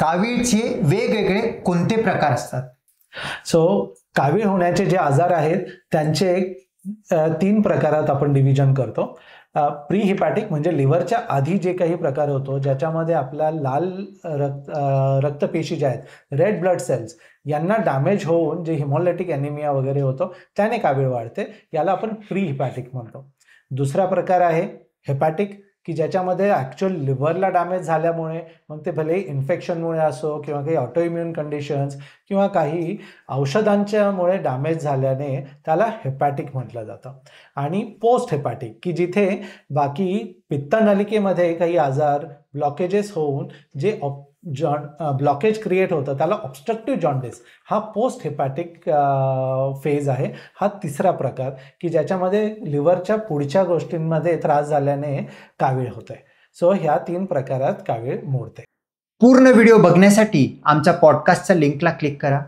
कावीळचे वेगवेगळे कोणते प्रकार असतात? कावीळ होण्याचे जे आजार आहेत त्यांचे 3 प्रकारात आपण डिव्हिजन करतो. प्री हिपॅटिक म्हणजे लिव्हरच्या आधी जे काही प्रकार होतो, ज्याच्यामध्ये आपल्या लाल रक्तपेशी ज्या आहेत, रेड ब्लड सेल्स, यांना डॅमेज होऊन जे हिमोलायटिक ॲनिमिया वगैरे होतो त्याने कावीळ वाढते, याला आपण प्री हिपॅटिक म्हणतो. दुसरा प्रकार आहे हेपॅटिक, की ज्याच्यामध्ये ॲक्च्युअल लिव्हरला डॅमेज झाल्यामुळे, मग ते भले इन्फेक्शनमुळे असो किंवा काही ऑटोइम्युन कंडिशन्स किंवा काही औषधांच्यामुळे डॅमेज झाल्याने त्याला हेपॅटिक म्हटलं जातं. आणि पोस्ट हेपॅटिक, की जिथे बाकी पित्तनलिकेमध्ये काही आजार ब्लॉकेजेस होऊन जे ब्लॉकेज क्रिएट होतं त्याला ऑब्स्ट्रक्टिव्ह जॉन्डिस, हा पोस्ट हेपॅटिक फेज आहे. हा तिसरा प्रकार, की ज्याच्यामध्ये लिव्हरच्या पुढच्या गोष्टींमध्ये त्रास झाल्याने कावीळ होते. ह्या 3 प्रकारात कावीळ मोडते. पूर्ण व्हिडिओ बघण्यासाठी आमच्या पॉडकास्टच्या लिंकला क्लिक करा.